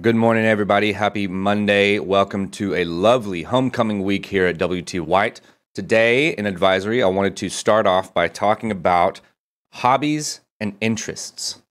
Good morning, everybody. Happy Monday. Welcome to a lovely homecoming week here at WT White. Today in advisory, I wanted to start off by talking about hobbies and interests.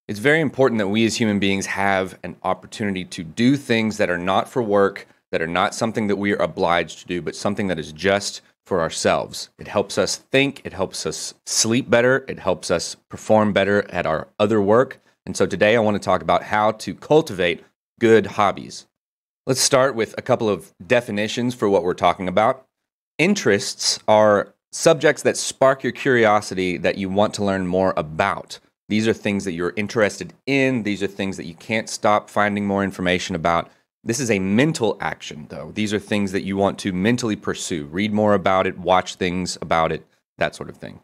It's very important that we as human beings have an opportunity to do things that are not for work, that are not something that we are obliged to do, but something that is just for ourselves. It helps us think, it helps us sleep better, it helps us perform better at our other work. And so today I want to talk about how to cultivate good hobbies. Let's start with a couple of definitions for what we're talking about. Interests are subjects that spark your curiosity that you want to learn more about. These are things that you're interested in. These are things that you can't stop finding more information about. This is a mental action, though. These are things that you want to mentally pursue. Read more about it, watch things about it, that sort of thing.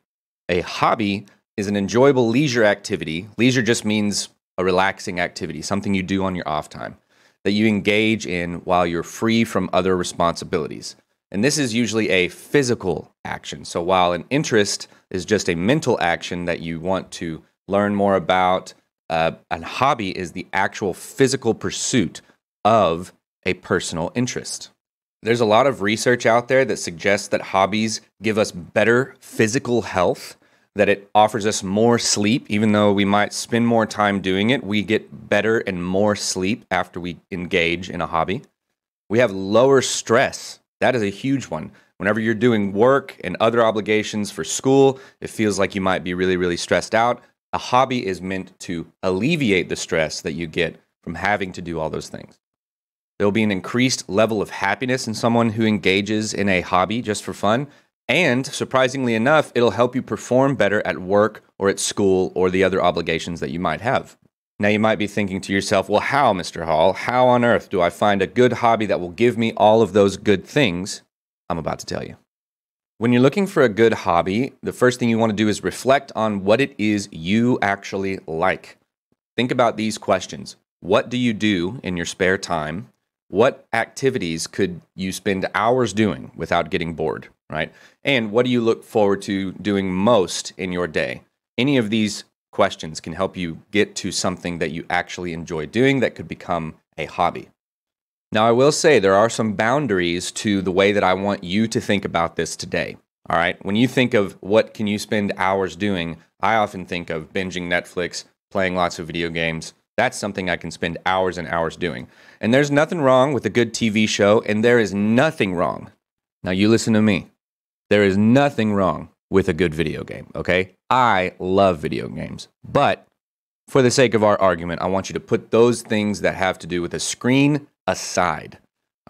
A hobby is an enjoyable leisure activity. Leisure just means a relaxing activity, something you do on your off time, that you engage in while you're free from other responsibilities. And this is usually a physical action. So while an interest is just a mental action that you want to learn more about, a hobby is the actual physical pursuit of a personal interest. There's a lot of research out there that suggests that hobbies give us better physical health, that it offers us more sleep. Even though we might spend more time doing it, we get better and more sleep after we engage in a hobby. We have lower stress. That is a huge one. Whenever you're doing work and other obligations for school, it feels like you might be really, really stressed out. A hobby is meant to alleviate the stress that you get from having to do all those things. There will be an increased level of happiness in someone who engages in a hobby just for fun. And surprisingly enough, it'll help you perform better at work or at school or the other obligations that you might have. Now, you might be thinking to yourself, well, how, Mr. Hall? How on earth do I find a good hobby that will give me all of those good things? I'm about to tell you. When you're looking for a good hobby, the first thing you want to do is reflect on what it is you actually like. Think about these questions. What do you do in your spare time? What activities could you spend hours doing without getting bored, right? And what do you look forward to doing most in your day? Any of these questions can help you get to something that you actually enjoy doing that could become a hobby. Now, I will say there are some boundaries to the way that I want you to think about this today, all right? When you think of what can you spend hours doing, I often think of binging Netflix, playing lots of video games. That's something I can spend hours and hours doing. And there's nothing wrong with a good TV show, and there is nothing wrong. Now, you listen to me. There is nothing wrong with a good video game, okay? I love video games. But for the sake of our argument, I want you to put those things that have to do with a screen aside,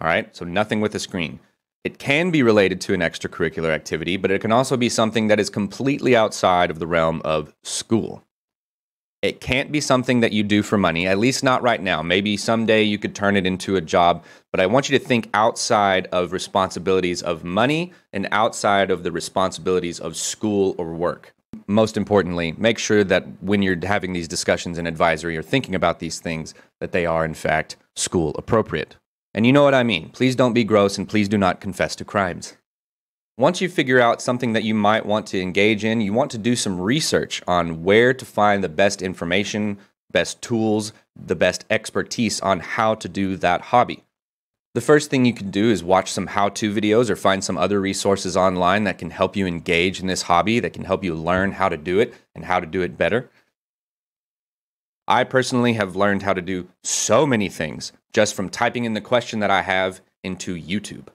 all right? So nothing with a screen. It can be related to an extracurricular activity, but it can also be something that is completely outside of the realm of school. It can't be something that you do for money, at least not right now. Maybe someday you could turn it into a job, but I want you to think outside of responsibilities of money and outside of the responsibilities of school or work. Most importantly, make sure that when you're having these discussions in advisory or thinking about these things, that they are in fact school appropriate. And you know what I mean. Please don't be gross and please do not confess to crimes. Once you figure out something that you might want to engage in, you want to do some research on where to find the best information, best tools, the best expertise on how to do that hobby. The first thing you can do is watch some how-to videos or find some other resources online that can help you engage in this hobby, that can help you learn how to do it and how to do it better. I personally have learned how to do so many things just from typing in the question that I have into YouTube.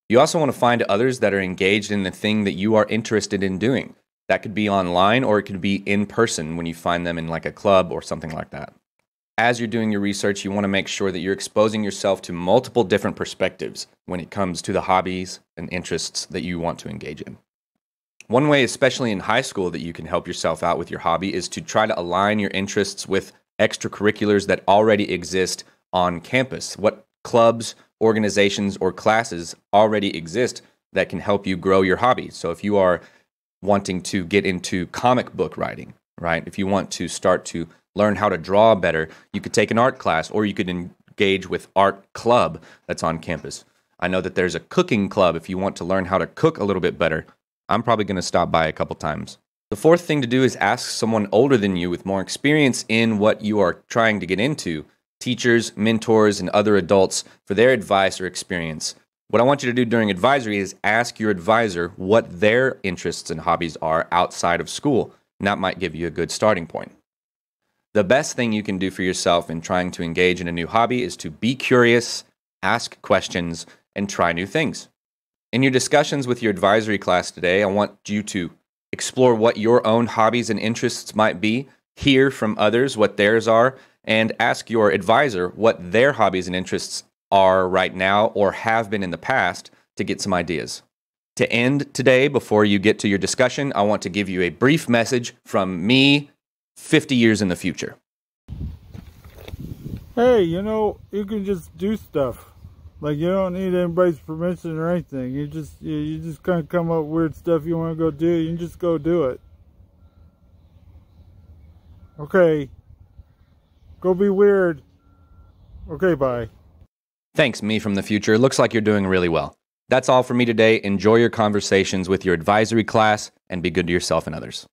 You also want to find others that are engaged in the thing that you are interested in doing. That could be online or it could be in person when you find them in like a club or something like that. As you're doing your research, you want to make sure that you're exposing yourself to multiple different perspectives when it comes to the hobbies and interests that you want to engage in. One way, especially in high school, that you can help yourself out with your hobby is to try to align your interests with extracurriculars that already exist on campus. What clubs, organizations, or classes already exist that can help you grow your hobby. So if you are wanting to get into comic book writing, right? If you want to start to learn how to draw better, you could take an art class or you could engage with art club that's on campus. I know that there's a cooking club if you want to learn how to cook a little bit better. I'm probably going to stop by a couple times The fourth thing to do is ask someone older than you with more experience in what you are trying to get into, teachers, mentors, and other adults, for their advice or experience. What I want you to do during advisory is ask your advisor what their interests and hobbies are outside of school, and that might give you a good starting point. The best thing you can do for yourself in trying to engage in a new hobby is to be curious, ask questions, and try new things. In your discussions with your advisory class today, I want you to explore what your own hobbies and interests might be, hear from others what theirs are, and ask your advisor what their hobbies and interests are right now or have been in the past to get some ideas. To end today, before you get to your discussion, I want to give you a brief message from me 50 years in the future. Hey, you can just do stuff. Like, you don't need anybody's permission or anything. You just kind of come up with weird stuff you want to go do. You can just go do it. Okay. Go be weird. Okay, bye. Thanks, me from the future. Looks like you're doing really well. That's all for me today. Enjoy your conversations with your advisory class and be good to yourself and others.